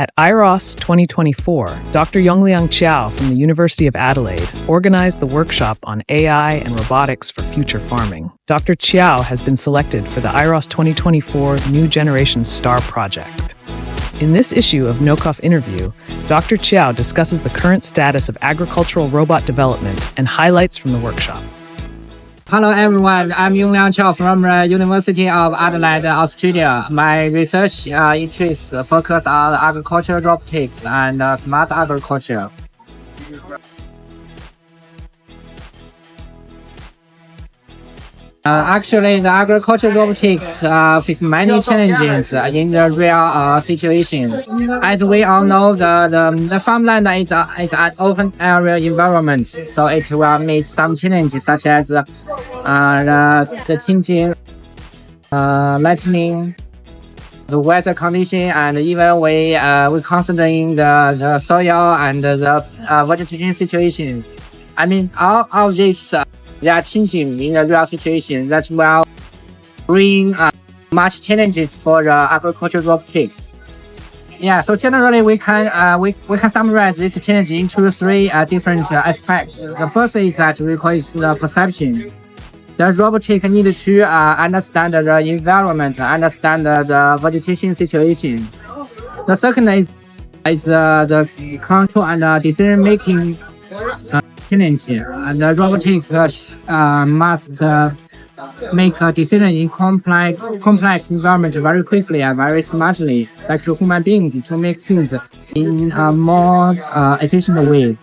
At IROS 2024, Dr. Yongliang Qiao from the University of Adelaide organized the workshop on AI and robotics for future farming. Dr. Qiao has been selected for the IROS 2024 New Generation STAR project. In this issue of Knockoff Interview, Dr. Qiao discusses the current status of agricultural robot development and highlights from the workshop. Hello everyone, I'm Yongliang Qiao from the University of Adelaide, Australia. My research interests focus on agricultural robotics and smart agriculture. Actually, the agricultural robotics face many challenges in the real situation. As we all know, the farmland is an open area environment, so it will meet some challenges such as the changing lightning, the weather condition, and even we considering the soil and the vegetation situation. I mean, all these they are changing in the real situation that will bring much challenges for the agricultural robotics. Yeah, so generally we can summarize this challenge into three different aspects. The first is that we call it the perception. The robotic need to understand the environment, understand the vegetation situation. The second is the control and decision making challenge. The robotic must make a decision in complex environment very quickly and very smartly, like human beings, to make things in a more efficient way.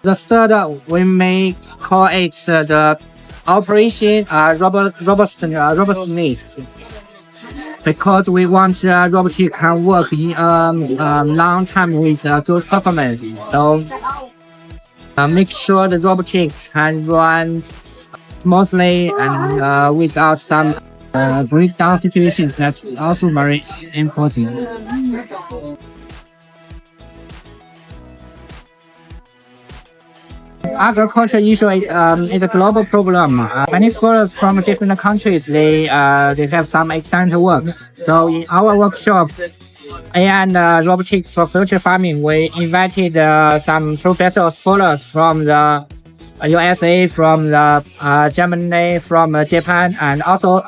The third, we may call it the operation robustness, because we want robotic can work in long time with good performance. So make sure the robotics can run smoothly and without some breakdown situations. That's also very important. Agriculture issue is a global problem. Many scholars from different countries they have some excellent works. So in our workshop, AI and robotics for future farming, we invited some professor scholars from the USA, from the Germany, from Japan, and also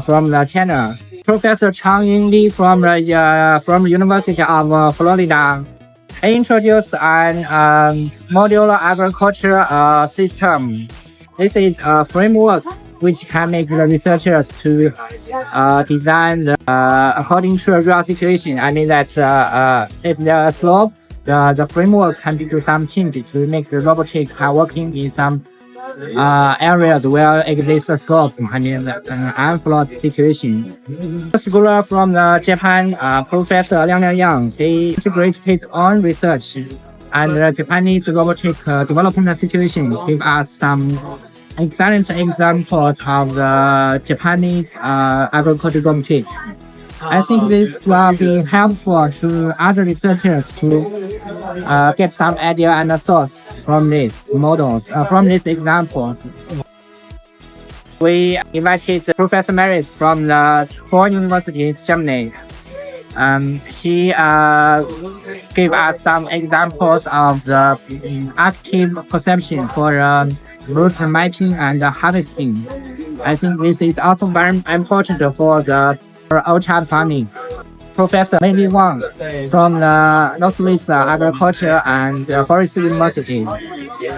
from China. Professor Chang Li from University of Florida introduced an modular agriculture system. This is a framework which can make the researchers to design according to a real situation. I mean that if there are slopes, the framework can do some changes to make the robotic working in some areas where exists a slope. I mean an unflowed situation. The scholar from Japan, Professor Yongliang, he integrated his own research, and the Japanese robotic development situation give us some excellent examples of the Japanese agricultural robotics. I think this will be helpful to other researchers to get some idea and thoughts from these models, from these examples. We invited Professor Merit from the Bonn University, Germany. She gave us some examples of the active perception for root mapping and harvesting. I think this is also very important for the orchard farming. Professor Mei Wang from the Northwest Agriculture and Forestry University.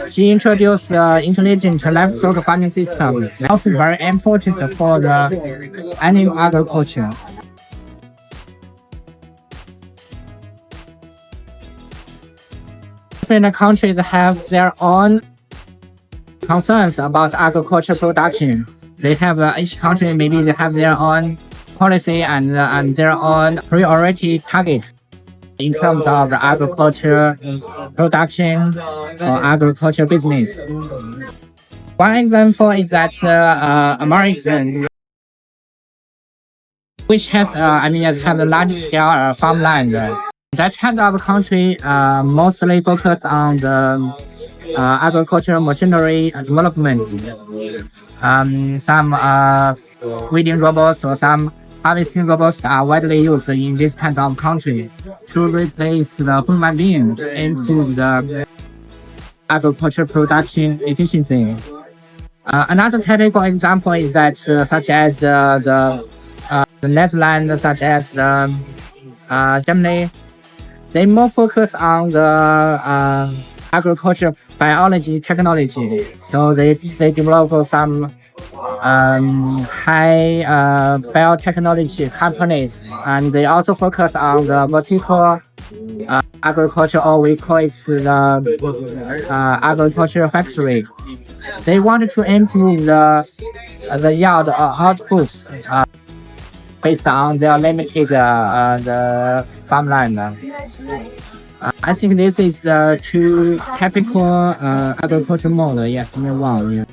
She introduced the intelligent livestock farming system, also very important for the animal agriculture. Different countries have their own concerns about agriculture production. They have each country maybe they have their own policy and their own priority targets in terms of the agriculture production or agriculture business. One example is that American, which has has a large scale farmland. That kind of country mostly focus on the agricultural machinery development. Some weeding robots or some harvesting robots are widely used in this kind of country to replace the human being to improve the agriculture production efficiency. Another technical example is that such as the Netherlands, such as Germany, they more focus on the agriculture biology technology. So they develop some high biotechnology companies, and they also focus on the vertical agriculture, or we call it the agriculture factory. They wanted to improve the yield outputs based on their limited the farmland. I think this is the two typical agriculture model. Yes, number one. Yeah.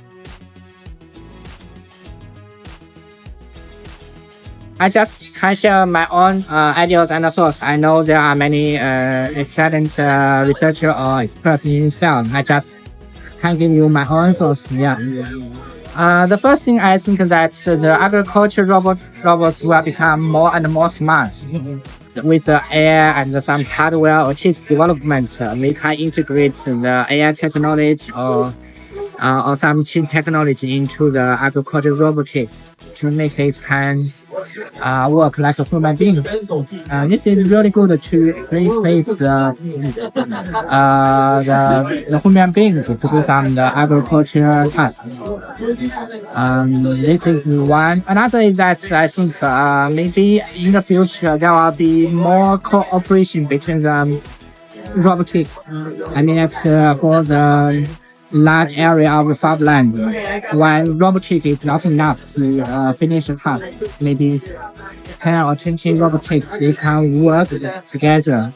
I just can share my own ideas and thoughts. I know there are many excellent researchers or experts in this field. I just can give you my own thoughts. Yeah. The first thing I think that the agriculture robots will become more and more smart. With the AI and some hardware or chips development, we can integrate the AI technology or some chip technology into the agricultural robotics to make it can work like a human being. This is really good to replace the human beings to do some the agricultural tasks. This is one. Another is that I think maybe in the future there will be more cooperation between the robotics. I mean, it's for the large area of farmland. When robotics is not enough to finish a task, maybe 10 or 20 robotics they can work together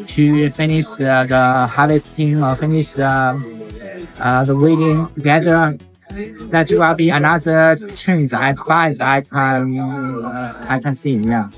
to finish the harvesting or finish the weeding together. That will be another change as far as I can see. Yeah.